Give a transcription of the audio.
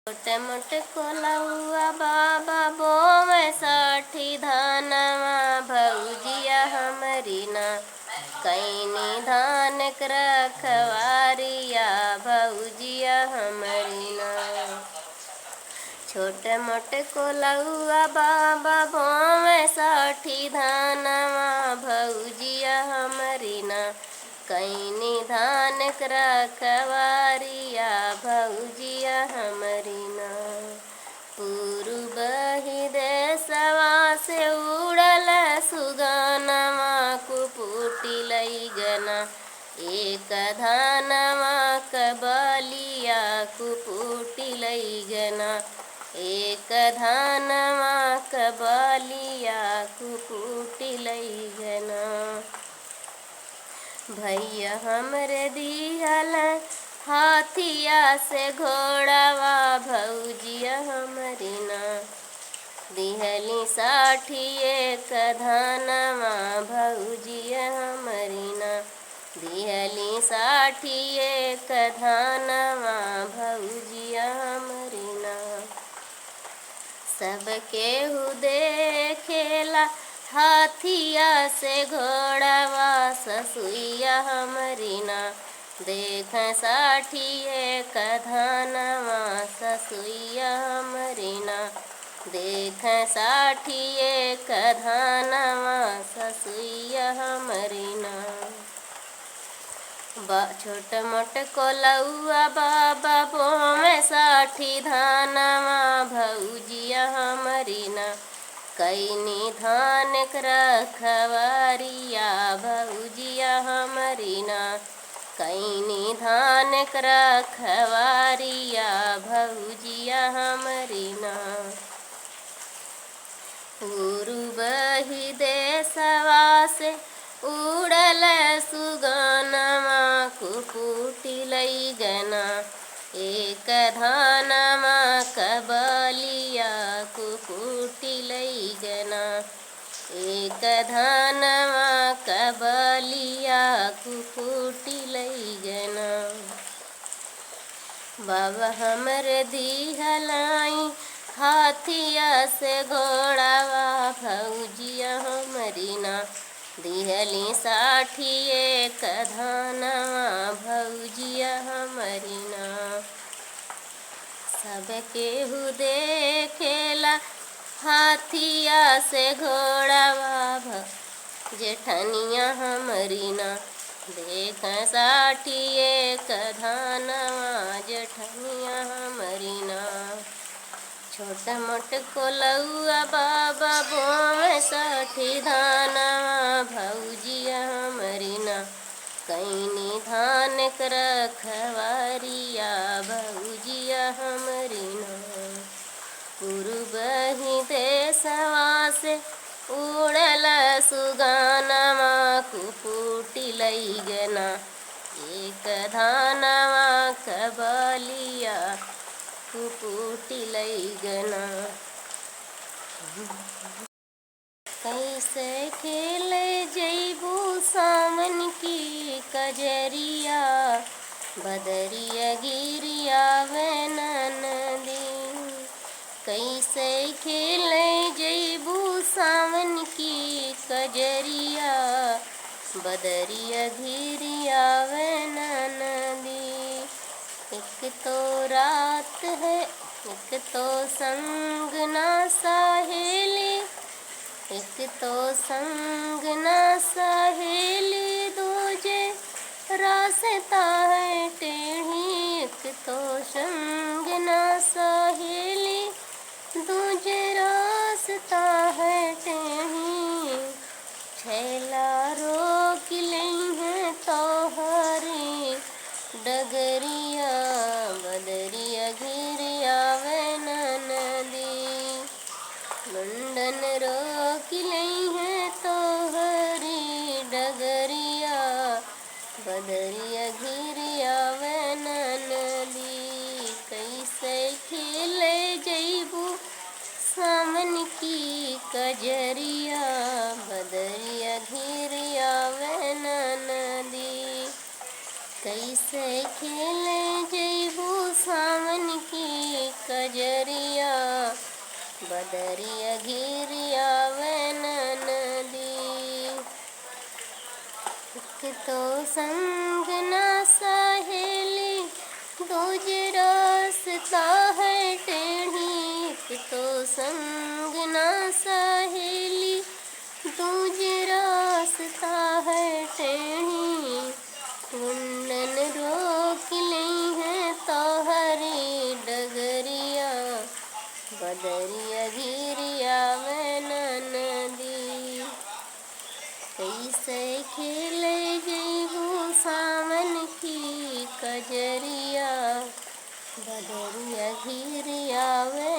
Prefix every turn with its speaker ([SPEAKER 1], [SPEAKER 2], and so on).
[SPEAKER 1] मोटे मोटे कोलौआ बाबा बोवे साठी धानवा भौजिया हमरी ना कैनी धान कर रखवारिया भौजिया हमरी ना। छोटे मोटे कोलौआ बाबा बोवे साठी धानवा भौजिया हमरी ना कैनी धान कर रखवारिया भौजिया हमरी ना। पूर्व ही देशवा से उड़ल सुगनवा कुपुटी लैगना एक धानवा कबलिया कुपुटी लैगना एक धानवा कबलिया कुपुटी लैगना। भैया हमरे दिहल हाथिया से घोड़ावा भौजिया हमरी ना दिहली साठी एक धानवा भौजिया हमरी ना दिहली साठी एक धानवा भौजिया हमरी ना। सबके देखेला हाथिया से घोड़ावा ससुइया हमरी ना देख साठी एक धानवा ससुइया हमरी ना देख साठी एक धानवा ससुइया हमरी ना। छोट मोट कोलौआ बाबा बोवे साठी धानवा भौजिया हमरी ना कैनी धान कर रखवारिया भौजिया हमरी ना कैनी धान कर रखवारिया भौजिया हमरी ना। पूर्व ही देशवा से उड़ल सुगनवा कुपुटी लैगना एक धानवा कबलिया कुपुटी लैगना एक धानवा कबलिया कुपुटी लैगना। बाबा हमरे दिहलाई हाथिया से घोड़ावा भौजिया हमरी ना दिहली साठी एक धानवा भौजिया हमरी ना। सबके देखेला हाथिया से घोड़ावा जेठनिया हमरी ना देख साठी एक धानवा जेठनिया हमरी ना। छोट मोट कोलौआ बाबा बोवे साठी धानवा भौजिया हमरी ना कैनी धान कर रखवारिया भौजिया हमरी ना। पूर्व ही देशवा से उड़ल सुगनवा कुपुटी लैगना एक धानवा कबलिया कुपुटी लैगना। कैसे खेले जैबू सावन की कजरिया बदरिया गिरिया नदी कैसे खेले जैबू सावन की कजरिया बदरिया घिरिया नदी। एक तो रात है एक तो संग ना सहेली एक तो संग ना सहेली दूजे रास्ता है टेढ़ी एक तो संग ना सहेली दूजे रास्ता है टेढ़ी। छैला रोक लई है तो हरी डगरिया बदरिया घिरिया नदी मुंडन रोक लई है तो हरी डगरिया बदरिया घिरिया नदी। कैसे खेले जैबू सावन की कजरिया बदरिया घिरिया नदी कैसे खेले जैबू सावन की कजरिया बदरिया घिरिया वे नदी। एक तो संग न सहेली दूज रास्ता है टेढ़ी। एक तो संग न सहेली दूज रास्ता है टेढ़ी। गुंडन रोक ली है तो हरी डगरिया बदरिया घिरिया वे नदी। कैसे खेले जैबू सावन की कजरिया बदरिया घिरिया वे